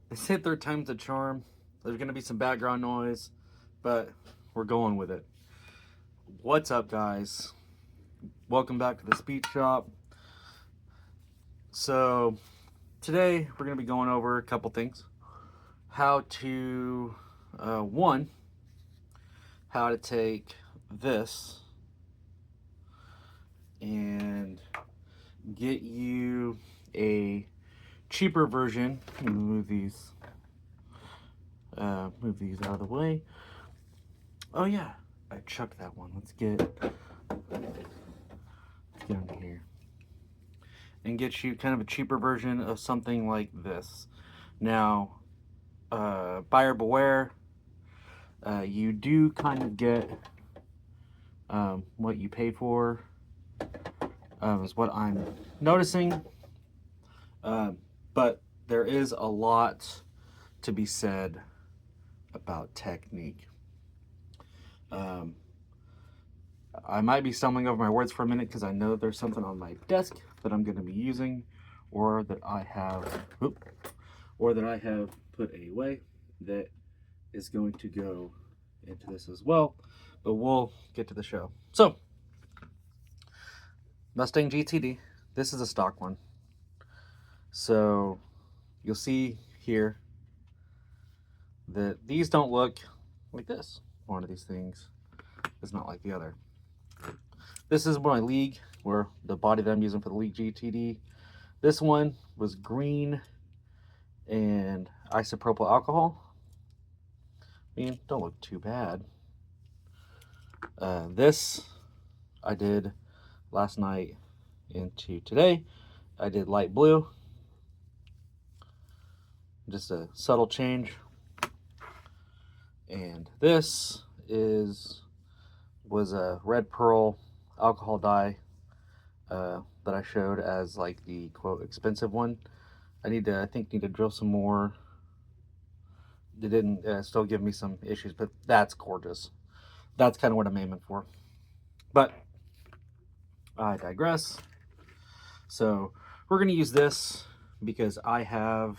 They say third time's a charm. There's going to be some background noise, but we're going with it. What's up, guys? Welcome back to the Speed Shop. So, today we're going to be going over a couple things. How to, one, how to take this and get you a cheaper version. Move these out of the way. Oh yeah, I chucked that one. Let's get under here and get you kind of a cheaper version of something like this. Now, buyer beware. You do kind of get what you pay for. Is what I'm noticing. But there is a lot to be said about technique. I might be stumbling over my words for a minute because I know that there's something on my desk that I'm going to be using, or that I have put away that is going to go into this as well. But we'll get to the show. So, Mustang GTD. This is a stock one. So you'll see here that these don't look like this. One of these things is not like the other. This is my League, where the body that I'm using for the League GTD. This one was green and isopropyl alcohol. I mean, don't look too bad. This I did last night into today. I did light blue. Just a subtle change. And this was a red pearl alcohol dye that I showed as like the quote expensive one. I think need to drill some more. It didn't still give me some issues, but that's gorgeous. That's kind of what I'm aiming for. But I digress. So we're going to use this because I have,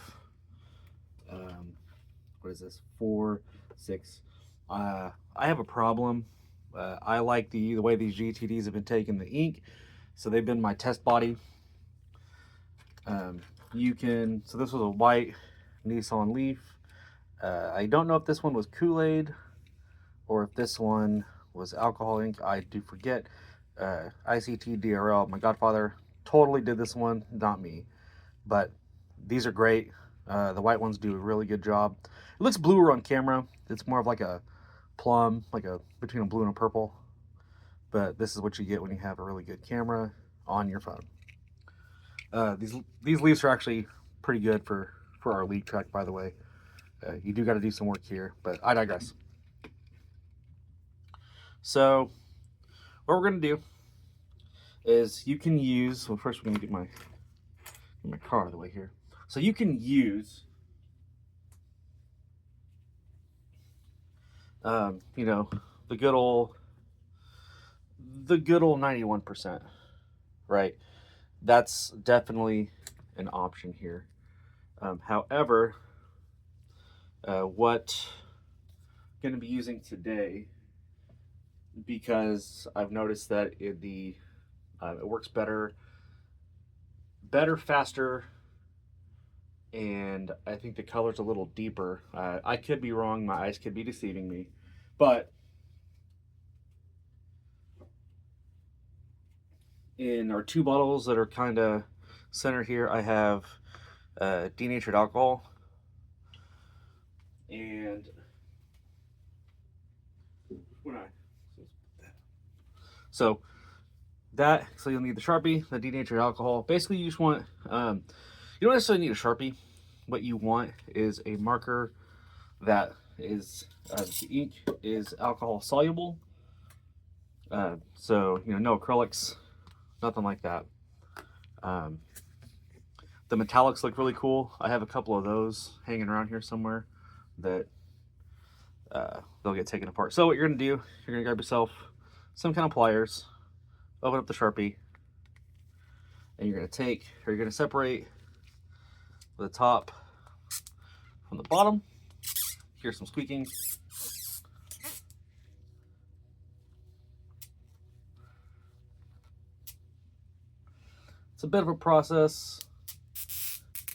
what is this? 4, 6. I have a problem. I like the way these GTDs have been taking the ink. So they've been my test body. So this was a white Nissan Leaf. I don't know if this one was Kool-Aid or if this one was alcohol ink. I do forget. ICT-DRL, my godfather, totally did this one, not me. But these are great. The white ones do a really good job. It looks bluer on camera. It's more of like a plum, between a blue and a purple. But this is what you get when you have a really good camera on your phone. These leaves are actually pretty good for our league track, by the way. You do got to do some work here, but I digress. So what we're going to do is you can use, well, first we're going to get my car out of the way here. So you can use, the good old 91%, right? That's definitely an option here. However, what I'm going to be using today, because I've noticed that it works better, faster, and I think the color's a little deeper. I could be wrong. My eyes could be deceiving me, but in our 2 bottles that are kind of center here, I have denatured alcohol, and so you'll need the Sharpie, the denatured alcohol. Basically, you just want you don't necessarily need a Sharpie. What you want is a marker that is the ink is alcohol soluble. So no acrylics, nothing like that. The metallics look really cool. I have a couple of those hanging around here somewhere that they'll get taken apart. So what you're gonna do, you're gonna grab yourself some kind of pliers, open up the Sharpie, and you're gonna separate the top from the bottom. Here's some squeaking. It's a bit of a process,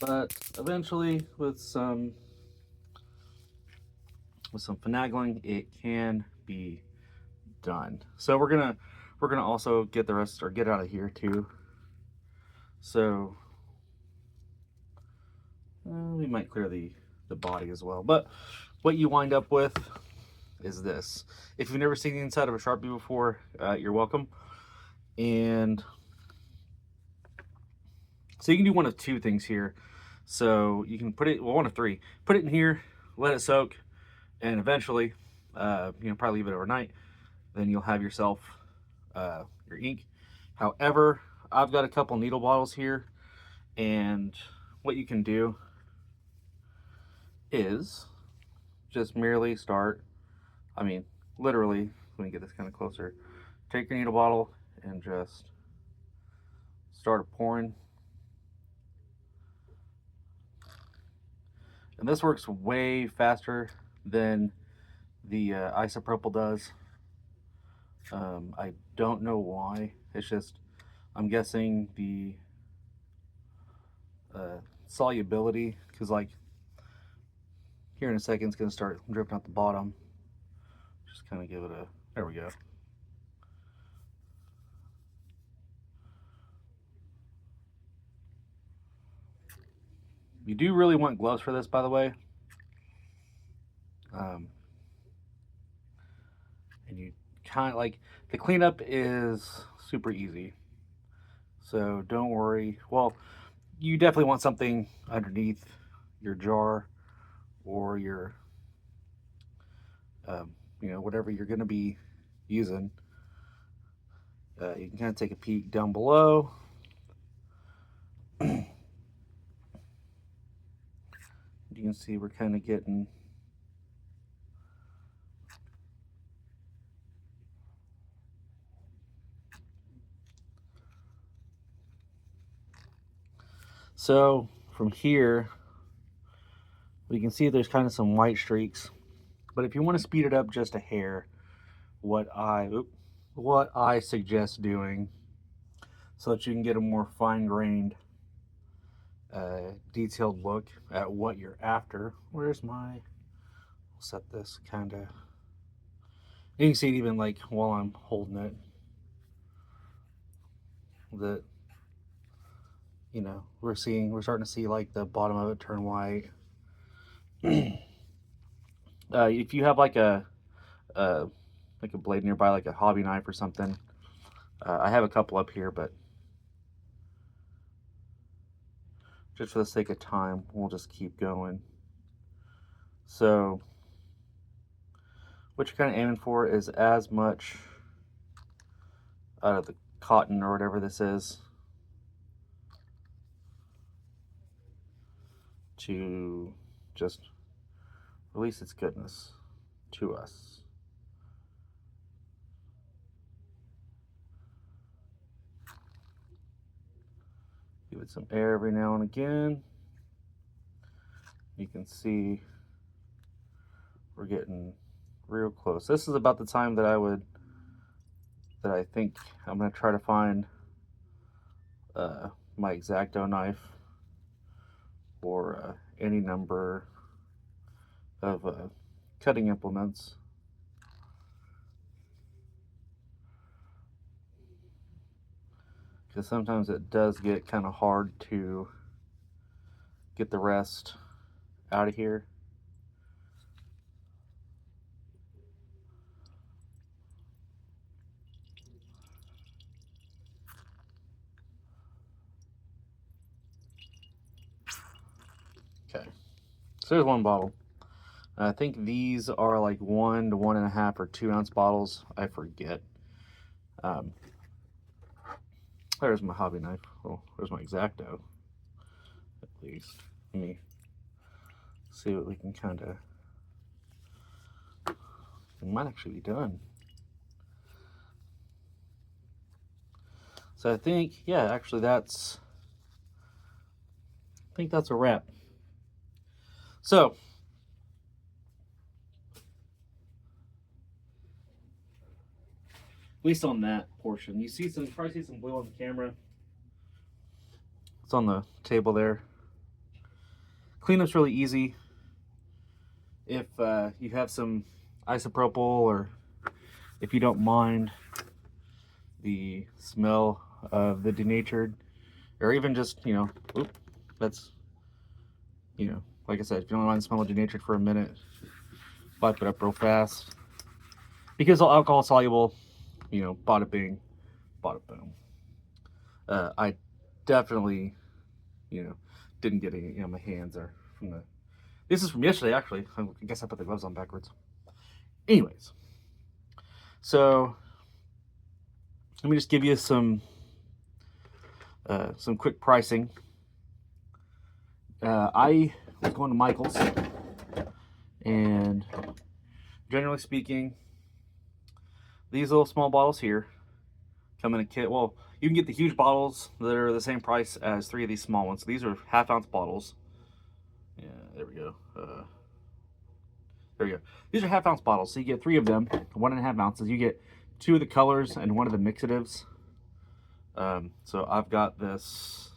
but eventually with some finagling, it can be done. So we're gonna also get the rest, or get out of here too. So we might clear the body as well. But what you wind up with is this. If you've never seen the inside of a Sharpie before, you're welcome. And so you can do one of two things here. So you can put it, well, one of three. Put it in here, let it soak, and eventually, probably leave it overnight. Then you'll have yourself your ink. However, I've got a couple needle bottles here, and what you can do is just merely start, literally, let me get this kind of closer. Take your needle bottle and just start pouring. And this works way faster than the isopropyl does. I don't know why. It's just, I'm guessing the solubility, because like here in a second it's going to start dripping out the bottom. Just kind of give it a, there we go. You do really want gloves for this, by the way. And you kind of like, the cleanup is super easy. So don't worry. Well, you definitely want something underneath your jar or your, whatever you're going to be using. You can kind of take a peek down below. You can see we're kind of getting so from here we can see there's kind of some white streaks, but if you want to speed it up just a hair, what I suggest doing so that you can get a more fine-grained detailed look at what you're after. Where's my, I'll set this kind of, you can see it even like while I'm holding it, that we're starting to see like the bottom of it turn white. If you have like a blade nearby, like a hobby knife or something, I have a couple up here, but just for the sake of time, we'll just keep going. So what you're kind of aiming for is as much out of the cotton or whatever this is to just release its goodness to us. Give it some air every now and again. You can see we're getting real close. This is about the time that I think I'm going to try to find my X-Acto knife or any number of cutting implements. Because sometimes it does get kind of hard to get the rest out of here. Okay, so there's one bottle. I think these are like 1 to 1.5 or 2 ounce bottles. I forget. There's my hobby knife. Well, there's my X-Acto. At least. Let me see what we can kind of. It might actually be done. So I think, yeah, actually I think that's a wrap. So At least on that portion. You probably see some blue on the camera. It's on the table there. Cleanup's really easy. If you have some isopropyl, or if you don't mind the smell of the denatured, or even just, that's, like I said, if you don't mind the smell of denatured for a minute, wipe it up real fast. Because alcohol soluble, bada bing, bada boom. I definitely, didn't get any, my hands are from the, this is from yesterday actually. I guess I put the gloves on backwards. Anyways, so let me just give you some quick pricing. I was going to Michael's, and generally speaking, these little small bottles here come in a kit. Well, you can get the huge bottles that are the same price as 3 of these small ones. So these are half-ounce bottles. Yeah, there we go. There we go. These are half-ounce bottles, so you get 3 of them, 1.5 ounces. You get 2 of the colors and 1 of the mixatives. So I've got this.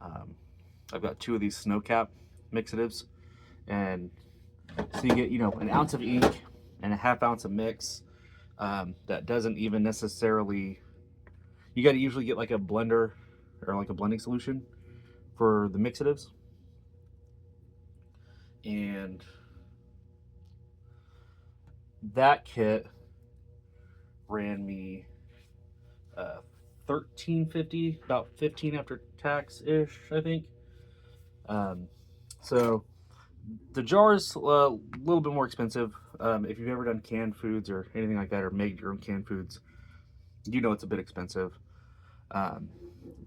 I've got 2 of these Snowcap mixatives, and so you get 1 ounce of ink and a half ounce of mix. That doesn't even necessarily. You got to usually get like a blender or like a blending solution for the mixatives, and that kit ran me $13.50, about $15 after tax ish, I think. So the jar's a little bit more expensive. If you've ever done canned foods or anything like that, or made your own canned foods, it's a bit expensive.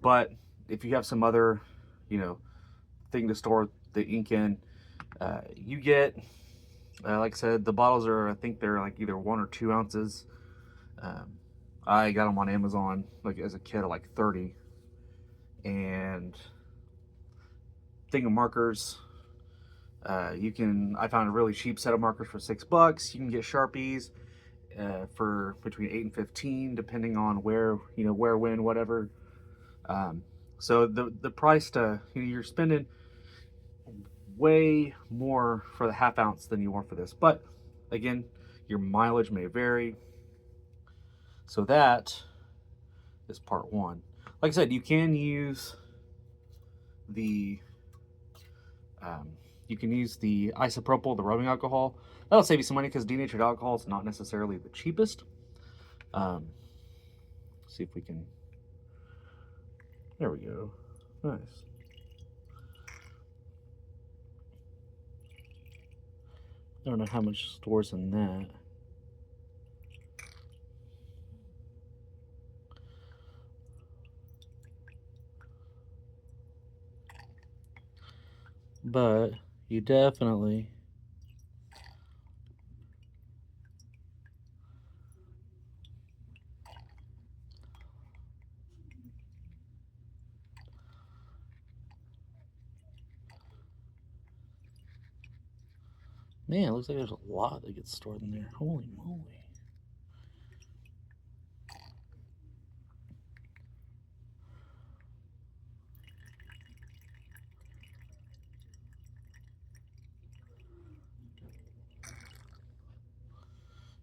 But if you have some other, thing to store the ink in, you get, like I said, the bottles are, I think they're like either 1 or 2 ounces. I got them on Amazon like as a kit of like 30, and thing of markers. I found a really cheap set of markers for $6. You can get Sharpies for between 8 and 15, depending on where, when, whatever. So the price you're spending way more for the half ounce than you are for this. But again, your mileage may vary. So that is part 1. Like I said, you can use the isopropyl, the rubbing alcohol. That'll save you some money because denatured alcohol is not necessarily the cheapest. See if we can. There we go. Nice. I don't know how much stores in that. But you definitely man, it looks like there's a lot that gets stored in there. Holy moly.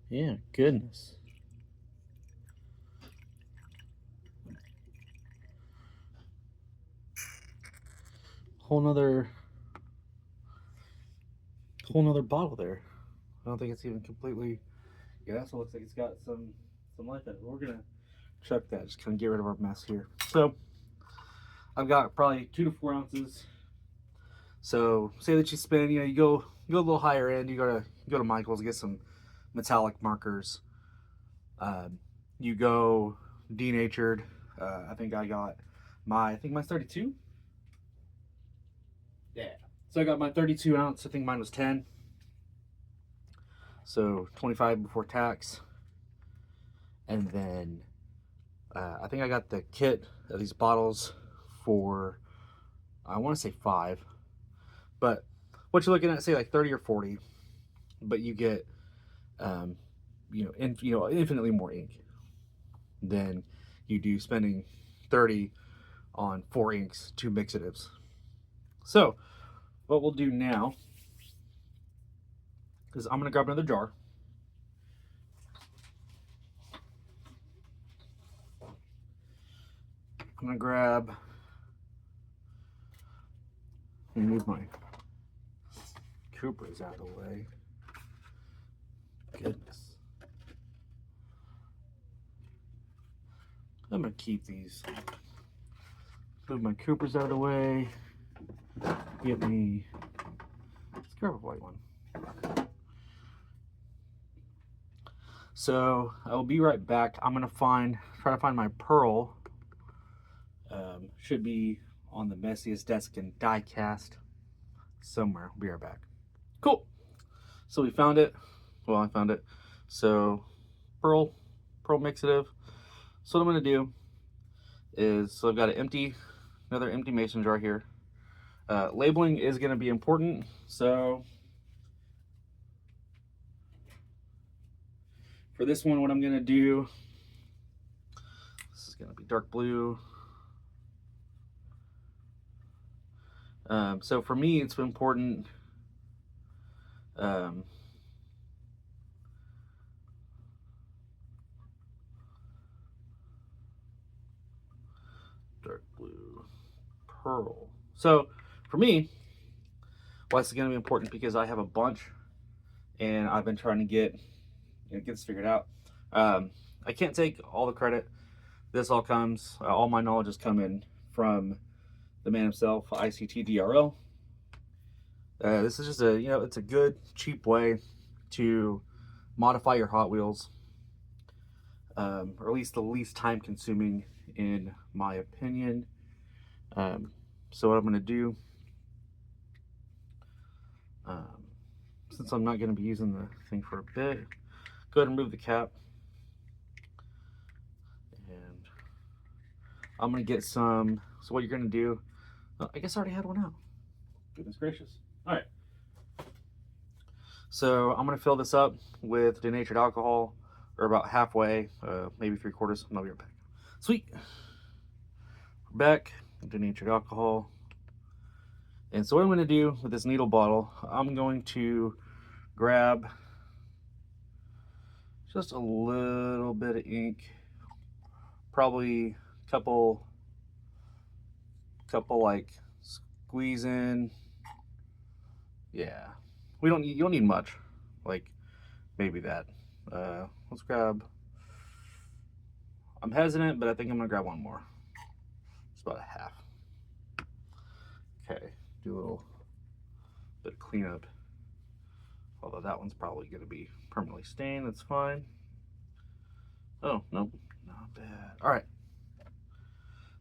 Yeah, goodness. Whole nother bottle there. I don't think it's even completely. Yeah, that's what looks like it's got some life in it. We're gonna chuck that, just kind of get rid of our mess here. So I've got probably 2 to 4 ounces. So say that you spend, you go a little higher end. You go to Michael's, get some metallic markers. You go denatured. I think mine's 32. Yeah. So I got my 32 ounce. I think mine was 10. So 25 before tax. And then I think I got the kit of these bottles for, I want to say 5. But what you're looking at, say like 30 or 40. But you get infinitely more ink than you do spending 30 on 4 inks, 2 mixatives. So what we'll do now is I'm going to grab another jar. I'm going to grab and move my Coopers out of the way. Goodness. I'm going to keep these. Move my Coopers out of the way. Get me. Let's grab a white one. So I'll be right back. I'm going to try to find my pearl. Should be on the messiest desk in die cast somewhere. I'll be right back. Cool. So we found it. Well, I found it. So pearl mixative. So what I'm going to do is, so I've got another empty mason jar here. Labeling is going to be important. So for this one, what I'm going to do, this is going to be dark blue. So for me, it's important dark blue, pearl. So for me, well, it's going to be important because I have a bunch and I've been trying to get this figured out. I can't take all the credit. This all comes, all my knowledge is coming from the man himself, ICT-DRL. This is just it's a good, cheap way to modify your Hot Wheels, or at least the least time consuming, in my opinion. So what I'm going to do, since I'm not going to be using the thing for a bit, go ahead and remove the cap. And I'm going to get some, so what you're going to do, I guess I already had one out. Goodness gracious. All right. So I'm going to fill this up with denatured alcohol, or about halfway, maybe 3/4, and I'll be right back. Sweet. We're back. Denatured alcohol. And so what I'm going to do with this needle bottle, I'm going to grab just a little bit of ink, probably a couple like squeeze in. Yeah, you don't need much, like maybe that. Let's grab, I'm hesitant, but I think I'm gonna grab one more. It's about a half. Okay, do a little bit of cleanup. Although that one's probably gonna be permanently stained, that's fine. Oh, nope, not bad. All right,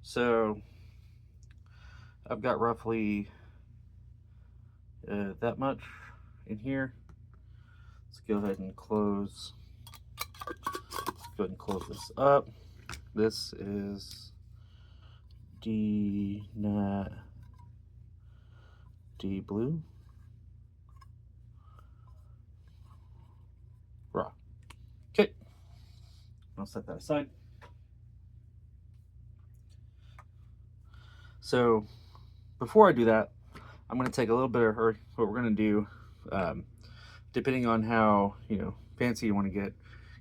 so I've got roughly that much in here. Let's go ahead and close. Let's go ahead and close this up. This is D blue. Raw. Okay. I'll set that aside. So before I do that, I'm going to take a little bit of what we're going to do, depending on how fancy you want to get.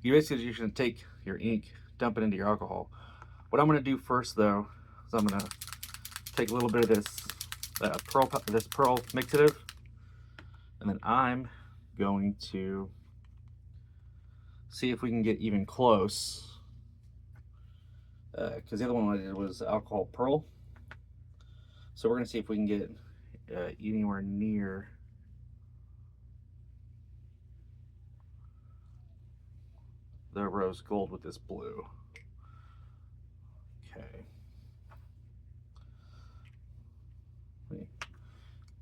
You basically just going to take your ink, dump it into your alcohol. What I'm going to do first, though, is I'm going to take a little bit of this pearl mixative, and then I'm going to see if we can get even close, because the other one I did was alcohol pearl. So we're going to see if we can get anywhere near the rose gold with this blue. Okay. Let me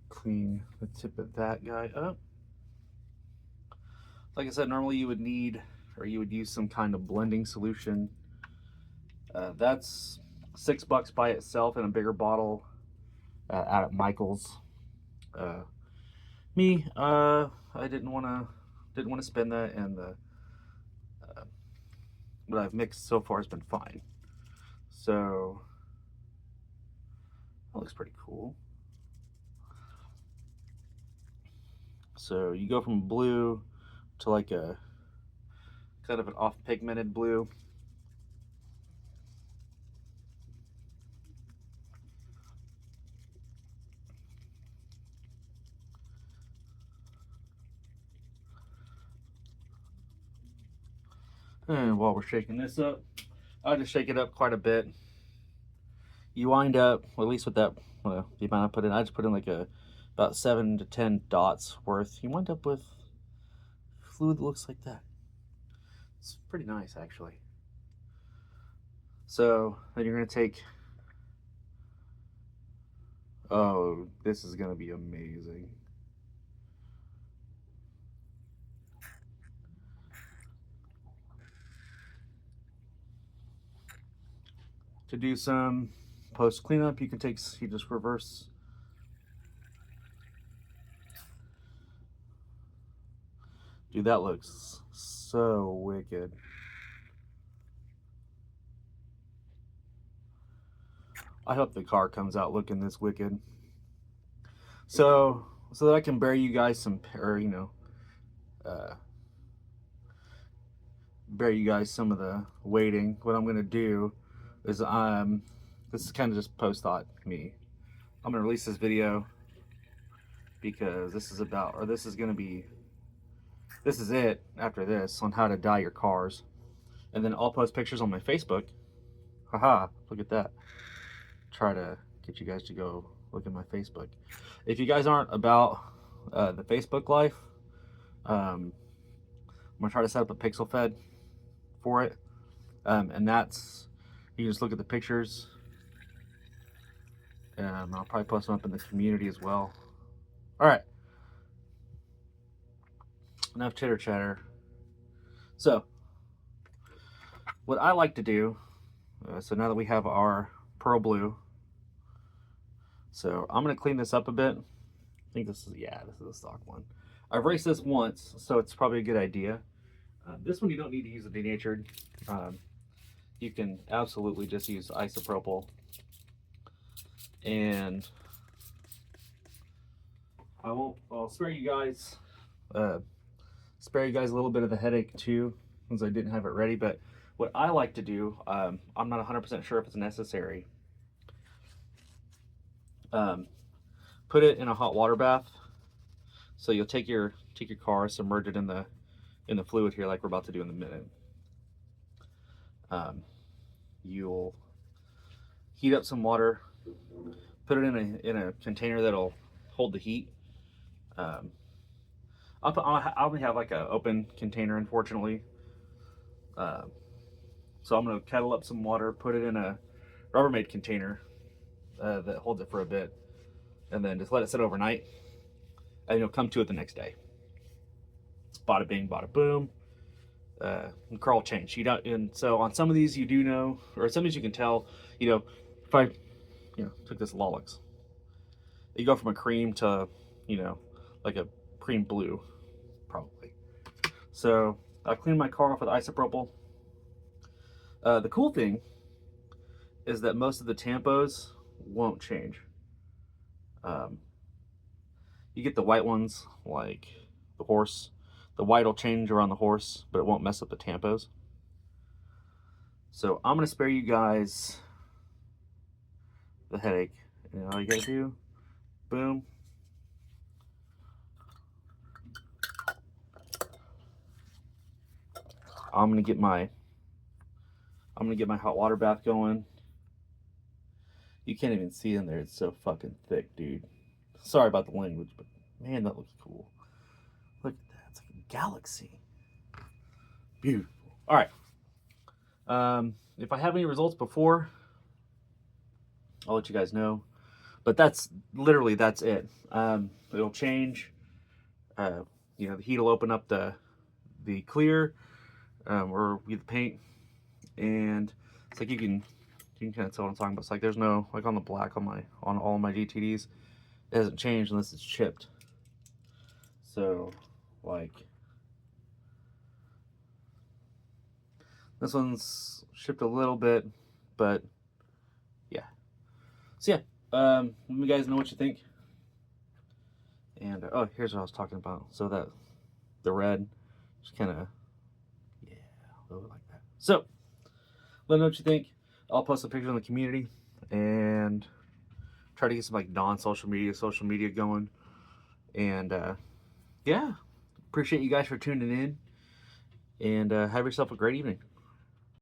clean the tip of that guy up. Like I said, normally you would need, or you would use some kind of blending solution. That's $6 by itself in a bigger bottle out at Michael's. I didn't want to spend that, and what I've mixed so far has been fine. So that looks pretty cool. So you go from blue to like a kind of an off pigmented blue. And while we're shaking this up, I'll just shake it up quite a bit. You wind up, well, at least with that, well, the amount I put in, I just put in like about 7 to 10 dots worth. You wind up with fluid that looks like that. It's pretty nice, actually. So then you're going to take, oh, this is going to be amazing. To do some post cleanup, you can you just reverse. Dude, that looks so wicked. I hope the car comes out looking this wicked. So that I can bury you guys some, or bury you guys some of the waiting. What I'm gonna do is this is kind of just post thought me. I'm gonna release this video because this is about, or this is gonna be, this is it after this on how to dye your cars, and then I'll post pictures on my Facebook. Haha! Look at that. Try to get you guys to go look at my Facebook. If you guys aren't about the Facebook life, I'm gonna try to set up a pixel fed for it, and that's, you just look at the pictures. I'll probably post them up in the community as well. All right, enough chitter chatter. So what I like to do, so now that we have our pearl blue, so I'm gonna clean this up a bit. I think this is, yeah, this is a stock one. I've raced this once, so it's probably a good idea. This one you don't need to use a denatured. You can absolutely just use isopropyl. And I'll spare you guys a little bit of the headache too, since I didn't have it ready. But what I like to do, I'm not 100% sure if it's necessary. Put it in a hot water bath. So you'll take your car, submerge it in the fluid here, like we're about to do in a minute. You'll heat up some water, put it in a container that'll hold the heat. I only have like an open container, unfortunately. So I'm gonna kettle up some water, put it in a Rubbermaid container that holds it for a bit, and then just let it sit overnight, and you'll come to it the next day. Bada bing, bada boom. And car will change. You don't, and so on some of these you do know, or some of these you can tell. If I, took this Lolix, you go from a cream to, like a cream blue, probably. So I cleaned my car off with isopropyl. The cool thing is that most of the tampos won't change. You get the white ones, like the horse. The white will change around the horse, but it won't mess up the tampos. So I'm gonna spare you guys the headache. And all you gotta do, boom. I'm gonna get my hot water bath going. You can't even see in there, it's so fucking thick, dude. Sorry about the language, but man, that looks cool. Look at that, it's like a galaxy. Beautiful. All right. If I have any results before, I'll let you guys know. But that's it. It'll change. The heat will open up the clear, or the paint, and it's like you can kind of tell what I'm talking about. It's like there's no, like, on the black on all of my GTDs, it hasn't changed unless it's chipped. So like This one's shipped a little bit, but yeah. So yeah, let me guys know what you think. And oh, here's what I was talking about. So that the red just kind of, yeah, a little bit like that. So let me know what you think. I'll post some pictures in the community and try to get some like non-social media going. And yeah, appreciate you guys for tuning in. And have yourself a great evening.